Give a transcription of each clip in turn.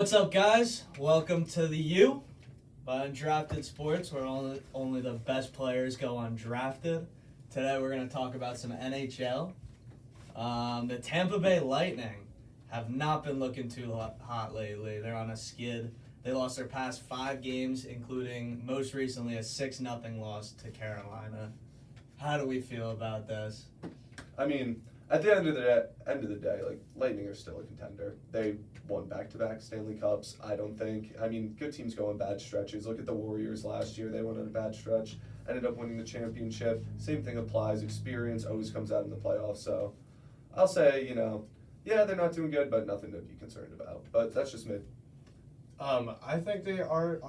What's up, guys? Welcome to the U by Undrafted Sports, where only the best players go undrafted. Today, we're going to talk about some NHL. The Tampa Bay Lightning have not been looking too hot lately. They're on a skid. They lost their past 5 games, including most recently a 6-0 loss to Carolina. How do we feel about this? I mean, at the end of the day, like, Lightning are still a contender. They won back-to-back Stanley Cups. Good teams go on bad stretches. Look at the Warriors last year. They went on a bad stretch, ended up winning the championship. Same thing applies. Experience always comes out in the playoffs. So I'll say, yeah, they're not doing good, but nothing to be concerned about. But that's just me. I think they are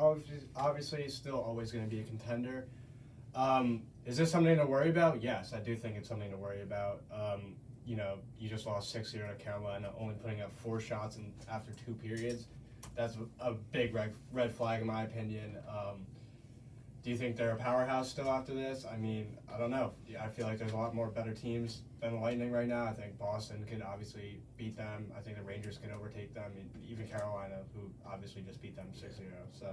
obviously still always going to be a contender. Is this something to worry about? Yes, I do think it's something to worry about. You just lost 6-0 to Carolina, only putting up 4 shots after 2 periods. That's a big red flag in my opinion. Do you think they're a powerhouse still after this? I mean, I don't know. I feel like there's a lot more better teams than the Lightning right now. I think Boston could obviously beat them. I think the Rangers can overtake them, even Carolina, who obviously just beat them 6-0. So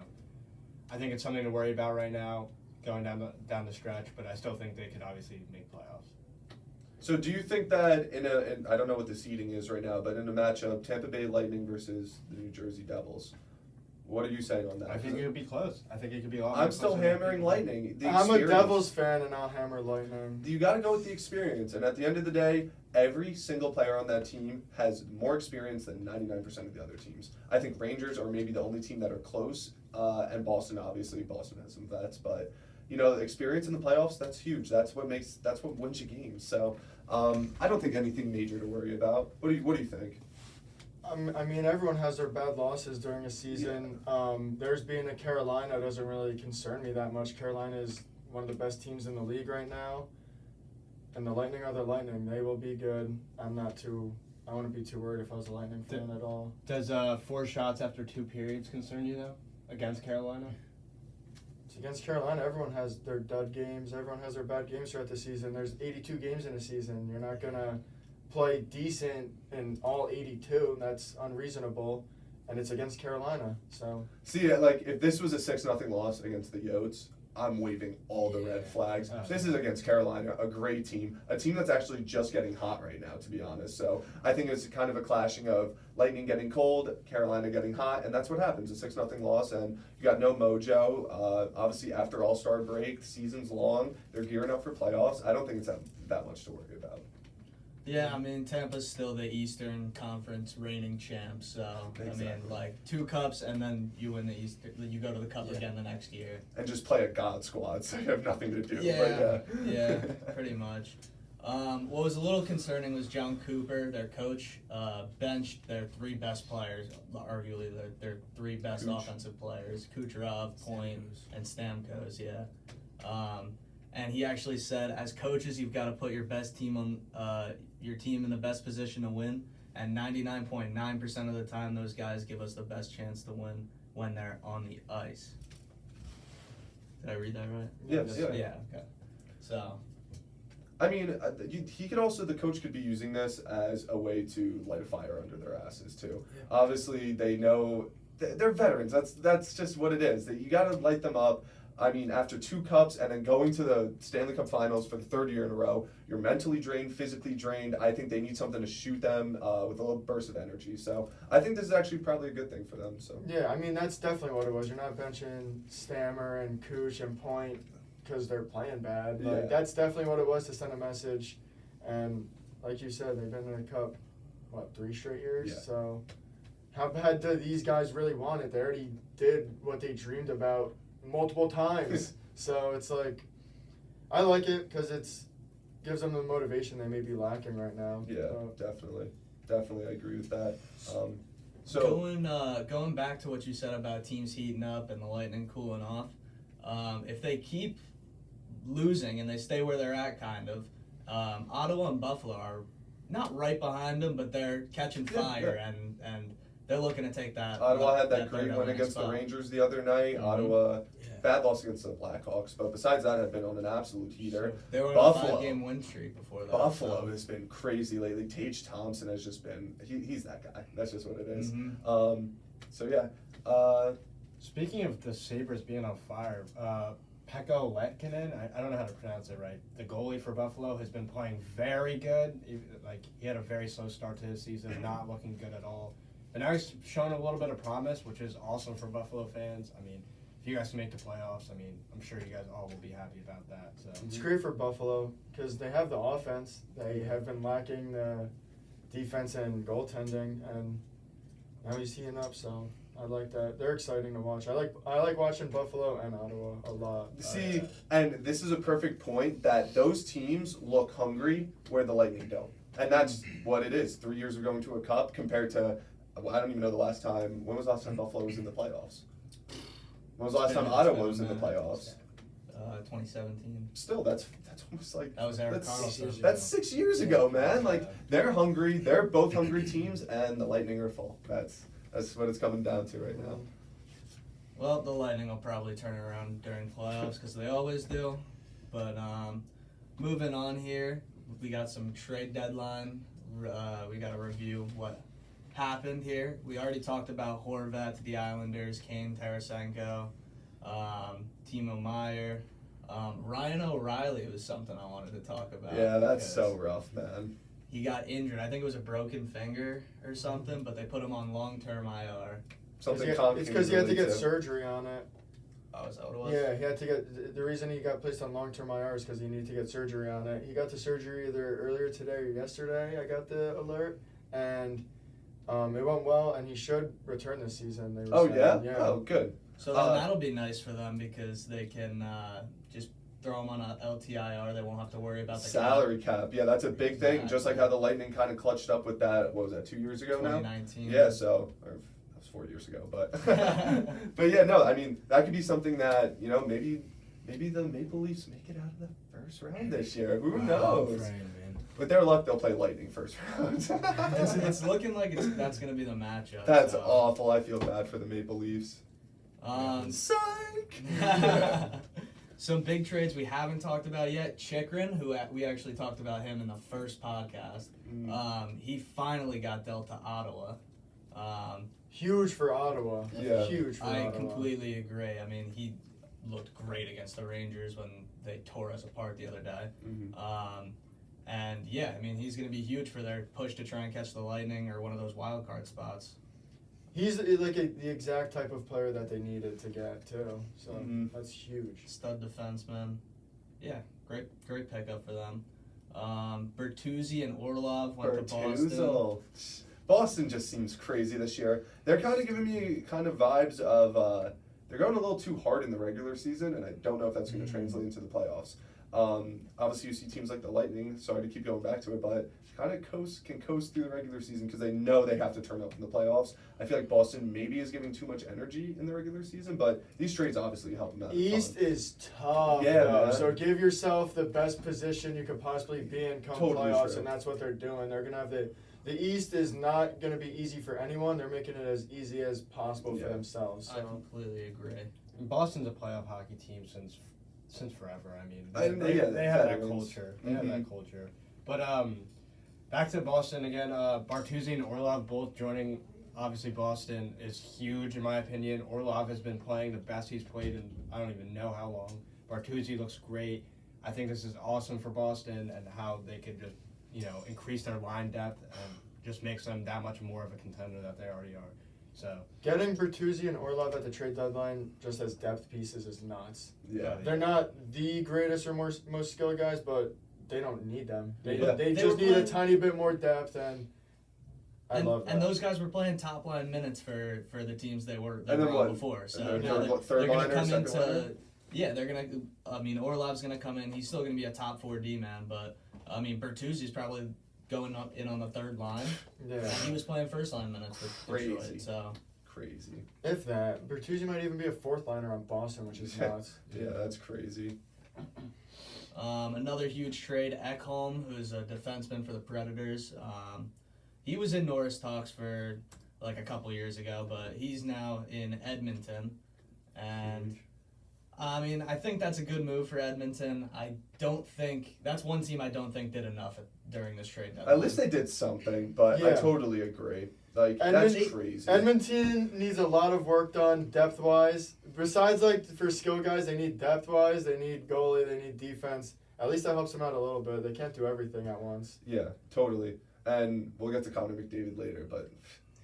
I think it's something to worry about right now, going down the stretch, but I still think they could obviously make playoffs. So do you think that in I don't know what the seeding is right now, but in a matchup, Tampa Bay Lightning versus the New Jersey Devils, what are you saying on that? I think it could be close. I think it could be a lot. I'm still hammering Lightning. I'm a Devils fan and I'll hammer Lightning. You got to go with the experience, and at the end of the day, every single player on that team has more experience than 99% of the other teams. I think Rangers are maybe the only team that are close, and Boston, obviously, Boston has some vets, but experience in the playoffs, that's huge. That's what wins you games. So I don't think anything major to worry about. What do you think? I mean, everyone has their bad losses during a season. Yeah. Theirs being a Carolina doesn't really concern me that much. Carolina is one of the best teams in the league right now. And the Lightning are the Lightning. They will be good. I wouldn't be too worried if I was a Lightning fan at all. Does 4 shots after 2 periods concern you, though, against Carolina? Against Carolina, everyone has their dud games. Everyone has their bad games throughout the season. There's 82 games in a season. You're not going to play decent in all 82. That's unreasonable, and it's against Carolina. So see, like, if this was a 6-0 loss against the Yotes, I'm waving all the red flags. This is against Carolina, a great team, a team that's actually just getting hot right now, to be honest. So I think it's kind of a clashing of Lightning getting cold, Carolina getting hot, and that's what happens, a 6-0 loss, and you got no mojo. Obviously, after All-Star break, the season's long, they're gearing up for playoffs. I don't think it's that much to worry about. Yeah, I mean, Tampa's still the Eastern Conference reigning champs, so, Exactly. I mean, like, 2 cups, and then you win the you go to the cup again the next year. And just play a god squad, so you have nothing to do. Yeah, pretty much. What was a little concerning was Jon Cooper, their coach, benched their 3 best players, arguably their 3 best offensive players, Kucherov, Point, and Stamkos, and he actually said, as coaches, you've got to put your best team on your team in the best position to win, and 99.9% of the time, those guys give us the best chance to win when they're on the ice. Did I read that right? Yes. Yeah. Okay. So. I mean, the coach could be using this as a way to light a fire under their asses too. Yeah. Obviously, they know they're veterans. That's just what it is. That you got to light them up. I mean, after 2 cups and then going to the Stanley Cup Finals for the 3rd year in a row, you're mentally drained, physically drained. I think they need something to shoot them with a little burst of energy. So I think this is actually probably a good thing for them. So yeah, I mean, that's definitely what it was. You're not benching Stammer and Kuch and Point because they're playing bad. Like, that's definitely what it was, to send a message. And like you said, they've been in the Cup, 3 straight years? Yeah. So how bad do these guys really want it? They already did what they dreamed about multiple times. So it's like, I like it because it's gives them the motivation they may be lacking right now. Yeah, definitely I agree with that. So going back to what you said about teams heating up and the Lightning cooling off, if they keep losing and they stay where they're at, kind of, Ottawa and Buffalo are not right behind them, but they're catching fire and they're looking to take that. Ottawa had that great win against the Rangers the other night. Mm-hmm. Ottawa, bad loss against the Blackhawks, but besides that, have been on an absolute heater. They were on a 5-game win streak before that. Buffalo has been crazy lately. Tage Thompson has just been, he's that guy. That's just what it is. Mm-hmm. So yeah. Speaking of the Sabres being on fire, Pekka Lehtinen, I don't know how to pronounce it right. The goalie for Buffalo has been playing very good. He had a very slow start to his season, not looking good at all. But now he's shown a little bit of promise, which is awesome for Buffalo fans. I mean, if you guys can make the playoffs, I mean, I'm sure you guys all will be happy about that. So It's great for Buffalo because they have the offense. They have been lacking the defense and goaltending, and now he's heating up. So I like that. They're exciting to watch. I like watching Buffalo and Ottawa a lot. See, and this is a perfect point that those teams look hungry where the Lightning don't. And that's what it is. 3 years of going to a cup compared to, I don't even know the last time. When was the last time Buffalo was in the playoffs? When was the last time Ottawa was in the playoffs? 2017. Still, that's almost like That was Eric that's, Carlson. that's 6 years ago, man. Like they're hungry. They're both hungry teams, and the Lightning are full. That's what it's coming down to right now. Well, the Lightning will probably turn it around during playoffs because they always do. But moving on here, we got some trade deadline. We got to review what happened here. We already talked about Horvat to the Islanders, Kane, Tarasenko, Timo Meyer. Ryan O'Reilly was something I wanted to talk about. Yeah, that's so rough, man. He got injured. I think it was a broken finger or something, but they put him on long-term IR. Something It's because he had to get surgery on it. Oh, is that what it was? Yeah, he had to get. The reason he got placed on long-term IR is because he needed to get surgery on it. He got the surgery either earlier today or yesterday. I got the alert, and it went well, and he should return this season. They were Oh saying. yeah? Oh good. So then that'll be nice for them because they can just throw him on a LTIR. They won't have to worry about the Salary cap. Yeah, that's a big thing. Exactly. Just like how the Lightning kind of clutched up with that. What was that? 2 years ago now. 2019. Yeah. So. Or, that was 4 years ago, but but yeah, no. I mean, that could be something that maybe the Maple Leafs make it out of the first round this year. Who knows? With their luck, they'll play Lightning first round. it's looking like that's going to be the matchup. That's so. awful. I feel bad for the Maple Leafs. Psych! Some big trades we haven't talked about yet. Chychrun, who we actually talked about him in the first podcast. He finally got dealt to Ottawa. Huge for Ottawa. Yeah. Huge for I Ottawa. completely agree. I mean, he looked great against the Rangers when they tore us apart the other day. And yeah, I mean, he's going to be huge for their push to try and catch the Lightning or one of those wild card spots. He's like the exact type of player that they needed to get too. So that's huge. Stud defenseman. Yeah, great pickup for them. Bertuzzi and Orlov went to Boston. Boston just seems crazy this year. They're kind of giving me kind of vibes of they're going a little too hard in the regular season, and I don't know if that's going to translate into the playoffs. Obviously, you see teams like the Lightning. Sorry to keep going back to it, but kind of can coast through the regular season because they know they have to turn up in the playoffs. I feel like Boston maybe is giving too much energy in the regular season, but these trades obviously help them out. East is tough, Yeah, though. man. So give yourself the best position you could possibly be in come Totally playoffs, true. and that's what they're doing. They're gonna have the East is not gonna be easy for anyone. They're making it as easy as possible for themselves. I So. completely agree. Boston's a playoff hockey team since forever. I mean, they have that veterans. culture. They have that culture. But back to Boston again. Bertuzzi and Orlov both joining. Obviously, Boston is huge in my opinion. Orlov has been playing the best he's played in I don't even know how long. Bertuzzi looks great. I think this is awesome for Boston and how they could just increase their line depth and just makes them that much more of a contender that they already are. So Getting Bertuzzi and Orlov at the trade deadline just as depth pieces is nuts. Yeah. They're not the greatest or most skilled guys, but they don't need them. They They just were need a playing- tiny bit more depth, and I love that. And those guys were playing top line minutes for the teams they were And then on what? before. So And now then they're going liner, to come second liner? into they're going to. I mean, Orlov's going to come in. He's still going to be a top 4D man, but I mean, Bertuzzi's probably going up in on the third line. Yeah. He was playing first line minutes for Detroit. Crazy. So Crazy. If that, Bertuzzi might even be a fourth liner on Boston, which is nuts. Yeah, that's crazy. another huge trade, Ekholm, who's a defenseman for the Predators. He was in Norris talks for like a couple years ago, but he's now in Edmonton, and I mean, I think that's a good move for Edmonton. I don't think that's one team I don't think did enough during this trade deadline. At least they did something, but I Yeah. totally agree. Like, that's crazy. Edmonton needs a lot of work done depth-wise. Besides, like, for skill guys, they need depth-wise, they need goalie, they need defense. At least that helps them out a little bit. They can't do everything at once. Yeah, totally. And we'll get to Connor McDavid later, but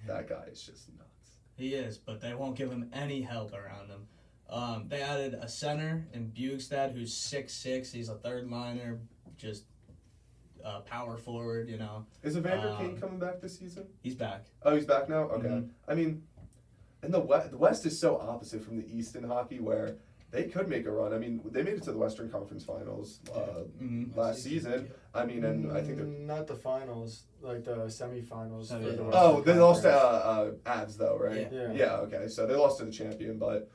that guy is just nuts. He is, but they won't give him any help around him. They added a center in Bjugstad who's 6'6". He's a third liner, just power forward, you know. Is Evander Kane coming back this season? He's back. Oh, he's back now? Okay. Mhm. I mean, and the West is so opposite from the East in hockey where they could make a run. I mean, they made it to the Western Conference Finals last season. I mean, and I think they're... Not the finals, like the semifinals. For the Western Oh, they lost Conference. to Avs, though, right? Yeah. Okay. So they lost to the champion, but...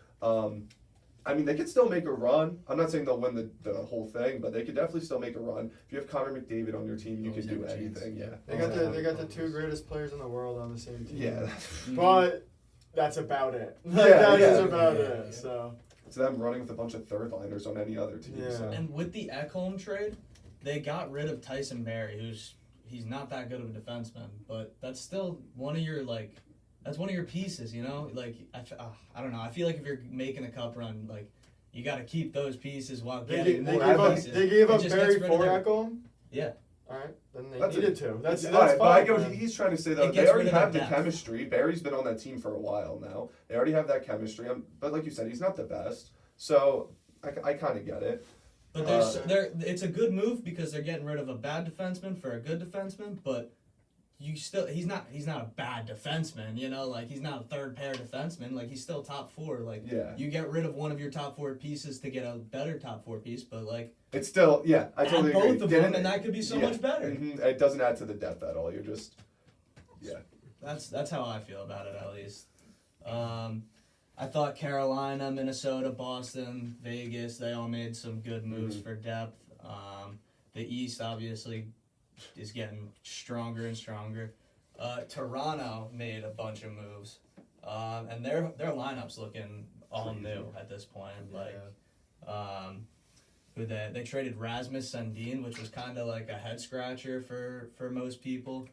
I mean, they could still make a run. I'm not saying they'll win the whole thing, but they could definitely still make a run. If you have Connor McDavid on your team, you could do anything. Yeah. They got the two greatest players in the world on the same team. Yeah. But that's about it. Yeah, That is yeah. about it. So It's them running with a bunch of third liners on any other team. Yeah. So. And with the Ekholm trade, they got rid of Tyson Barrie, he's not that good of a defenseman, but that's still one of your that's one of your pieces, you know? Like, I don't know. I feel like if you're making a cup run, like, you got to keep those pieces while getting more pieces. They gave up It just Barrie gets rid of for their- Ekholm? Yeah. All right, then they That's needed to. That's all right, fine. but I go. man. He's trying to say that It they gets already rid of have the depth. chemistry. Barry's been on that team for a while now. They already have that chemistry. But like you said, he's not the best. So I kind of get it. But it's a good move because they're getting rid of a bad defenseman for a good defenseman, but he's not a bad defenseman, you know, like he's not a third pair defenseman, like he's still top four. Like you get rid of one of your top four pieces to get a better top four piece, but like it's still I add totally both agree. of them and that could be so much better. Mm-hmm. It doesn't add to the depth at all. You're just That's how I feel about it, at least. I thought Carolina, Minnesota, Boston, Vegas, they all made some good moves for depth. The East obviously is getting stronger and stronger. Toronto made a bunch of moves, and their lineup's looking all new at this point. They traded Rasmus Sandin, which was kind of like a head scratcher for most people,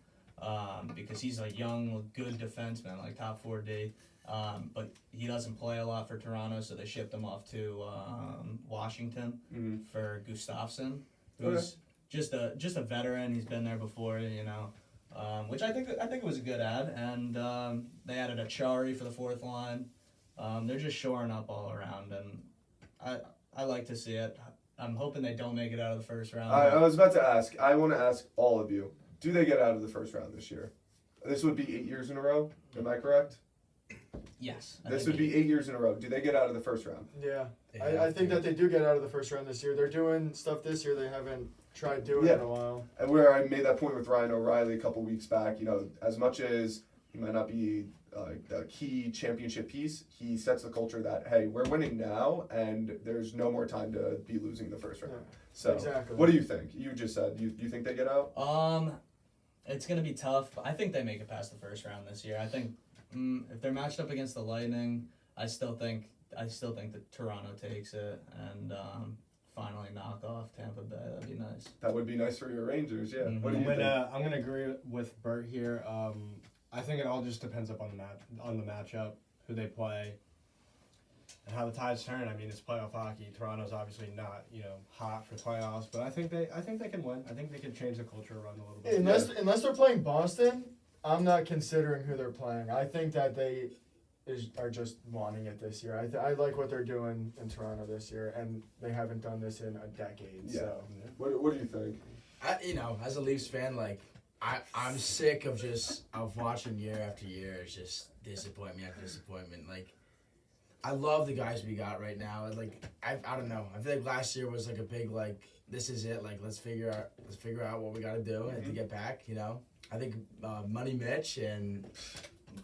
because he's a young, good defenseman, like top 4D. But he doesn't play a lot for Toronto, so they shipped him off to Washington for Gustafsson, who's just a veteran. He's been there before, you know, which I think it was a good ad. And they added Achari for the fourth line. They're just shoring up all around, and I like to see it. I'm hoping they don't make it out of the first round. I was about to ask. I want to ask all of you: do they get out of the first round this year? This would be 8 years in a row. Am I correct? Yes. This would be 8 years in a row. Do they get out of the first round? Yeah, I think that they do get out of the first round this year. They're doing stuff this year they haven't tried doing in a while. And where I made that point with Ryan O'Reilly a couple weeks back, you know, as much as he might not be the key championship piece, he sets the culture that, hey, we're winning now, and there's no more time to be losing the first round. Yeah, so, exactly. What do you think? You just said you think they get out? It's gonna be tough. But I think they make it past the first round this year. I think if they're matched up against the Lightning, I still think that Toronto takes it and finally knock off Tampa Bay. That'd be nice. That would be nice for your Rangers, yeah. Mm-hmm. What do you think? I'm gonna agree with Bert here. I think it all just depends upon the matchup, who they play, and how the tides turn. I mean, it's playoff hockey. Toronto's obviously not, you know, hot for playoffs, but I think they can win. I think they can change the culture around a little bit. Unless they're playing Boston, I'm not considering who they're playing. I think that they are just wanting it this year. I like what they're doing in Toronto this year, and they haven't done this in a decade. Yeah. So. What do you think? As a Leafs fan, like I'm sick of watching year after year. It's just disappointment after disappointment. Like I love the guys we got right now. Like I don't know. I feel like last year was like a big this is it. Like let's figure out what we got to do and to get back. You know, I think Money Mitch and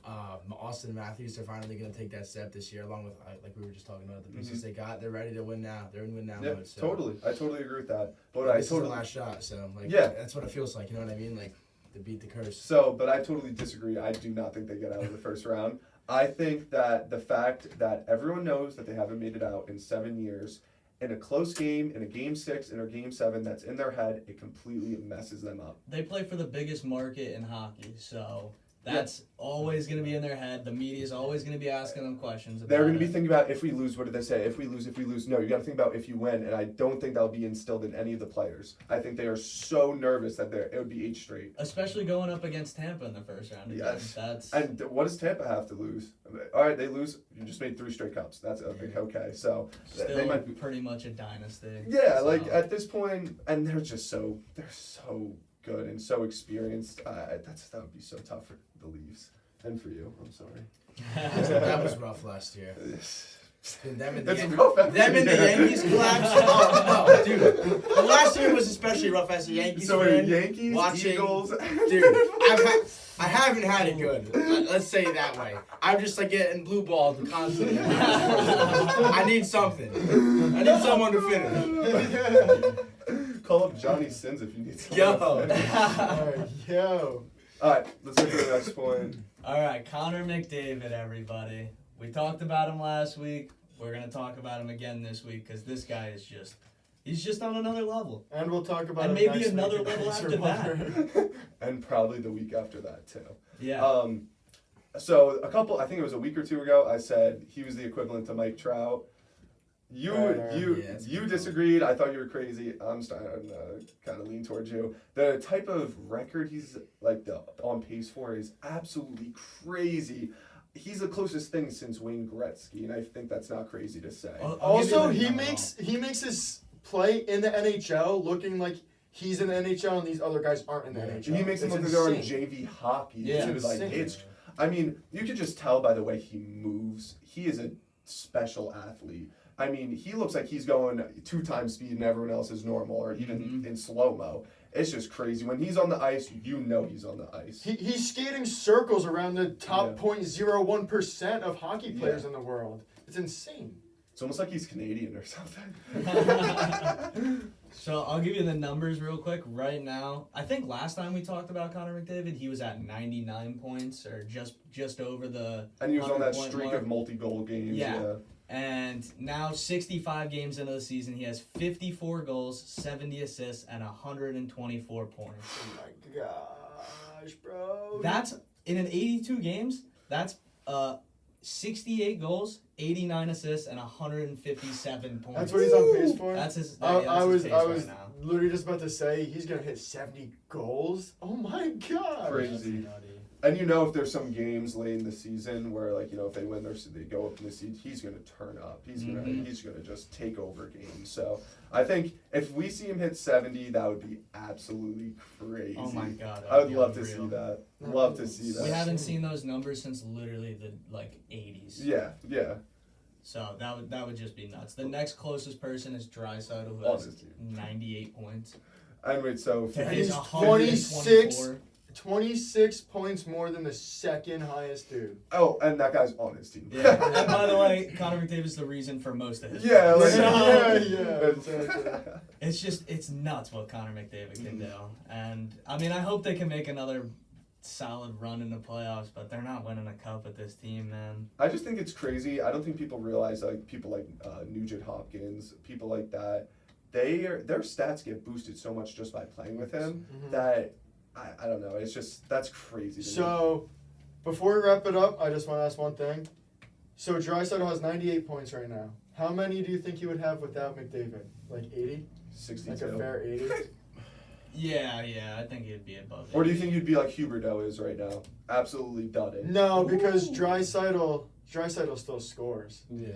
Austin Matthews are finally going to take that step this year, along with like we were just talking about the pieces they got. They're ready to win now. They're in win now mode. So. Totally. I totally agree with that. But This is the last shot. So that's what it feels like. You know what I mean? Like to beat the curse. So, but I totally disagree. I do not think they get out of the first round. I think that the fact that everyone knows that they haven't made it out in 7 years, in a close game, in a game 6, in a game 7, that's in their head, it completely messes them up. They play for the biggest market in hockey, so That's always going to be in their head. The media is always going to be asking them questions about They're going to be it. thinking about if we lose, what did they say? If we lose. No, you got to think about if you win, and I don't think that'll be instilled in any of the players. I think they are so nervous that it would be 8 straight. Especially going up against Tampa in the first round. Again. Yes. And what does Tampa have to lose? All right, they lose. You just made 3 straight cups. That's okay. So Still they might be pretty much a dynasty. Yeah, So, like at this point, and they're so good and so experienced. That would be so tough for the Leafs and for you. I'm sorry. That was rough last year. Them and the That's Yankees, rough every them and the year. Yankees collapsed. Oh no, dude! The last year was especially rough as a Yankees So fan. Yankees, watching, Eagles, dude. I haven't had it good. Let's say it that way. I'm just like getting blue balled constantly. I need something. I need someone to finish. Call up Johnny Sins if you need something. Yo. All right, let's go to the next point. All right, Connor McDavid, everybody. We talked about him last week. We're going to talk about him again this week because this guy is he's just on another level. And we'll talk about And it maybe next another week, level in case after you're that. wondering. And probably the week after that too. Yeah. So I think it was a week or 2 ago, I said he was the equivalent to Mike Trout. You disagreed. I thought you were crazy. I'm starting to kind of lean towards you. The type of record he's on pace for is absolutely crazy. He's the closest thing since Wayne Gretzky, and I think that's not crazy to say. Also, he makes his play in the NHL looking like he's in the NHL and these other guys aren't in the NHL. He makes him It's look like they're on insane. JV hockey. Yeah. Too. Like, Insane. I mean, you can just tell by the way he moves. He is a special athlete. I mean, he looks like he's going 2 times speed and everyone else is normal, or even in slow-mo. It's just crazy. When he's on the ice, you know he's on the ice. He's skating circles around the top 0.01% of hockey players in the world. It's insane. It's almost like he's Canadian or something. So I'll give you the numbers real quick. Right now, I think last time we talked about Connor McDavid, he was at 99 points or just over the. And he was on that 100-point streak mark. of multi-goal games. Yeah. And now 65 games into the season, he has 54 goals, 70 assists, and 124 points. Oh my gosh, bro. That's in an 82 games. That's 68 goals, 89 assists, and 157 points. That's what he's on pace for? That's his. I was pace right now. literally just about to say he's going to hit 70 goals. Oh my god. Crazy. And you know, if there's some games late in the season where, like, you know, if they win they go up in the seed, he's gonna turn up. He's gonna just take over games. So I think if we see him hit 70, that would be absolutely crazy. Oh my god. I would love to see that. Love to see that. We haven't seen those numbers since literally the 80s. Yeah. So that would just be nuts. The next closest person is Draisaitl, who On has his team. 98 points. And wait, so To And he's his 124. 26 points more than the second highest dude. and that guy's on his team. Yeah. And by the way, Connor McDavid's the reason for most of his. Yeah, points. like, It's nuts what Connor McDavid can do. And I mean, I hope they can make another solid run in the playoffs, but they're not winning a cup with this team, man. I just think it's crazy. I don't think people realize, like, people like Nugent Hopkins, people like that, their stats get boosted so much just by playing with him that I don't know. It's just, that's crazy to me. So, before we wrap it up, I just want to ask one thing. So, Draisaitl has 98 points right now. How many do you think he would have without McDavid? Like 80? 62. Like a fair 80? Yeah, I think he'd be above it. Or do you think you'd be like Huberdeau is right now? Absolutely dudding. No, because Draisaitl still scores. Yeah.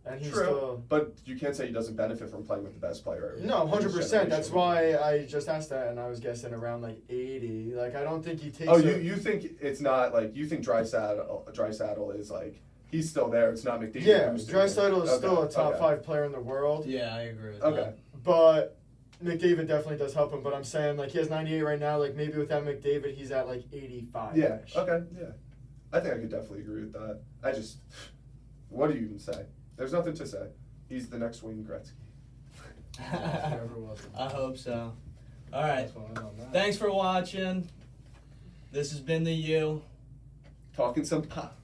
And he's True. still... But you can't say he doesn't benefit from playing with the best player. No, in this 100%. That's generation. why I just asked that, and I was guessing around like 80. Like, I don't think he takes... Oh, you think it's not like, you think Draisaitl is like, he's still there. It's not McDavid. Yeah, boosting Draisaitl is him. still a Okay, top okay. 5 player in the world. Yeah, I agree with Okay. that. But McDavid definitely does help him. But I'm saying, like, he has 98 right now. Like, maybe without McDavid, he's at like 85. Yeah, okay, yeah. I think I could definitely agree with that. What do you even say? There's nothing to say. He's the next Wayne Gretzky. Whoever was. I hope so. All right. That's what I know now. Thanks for watching. This has been the U. Talking some pop.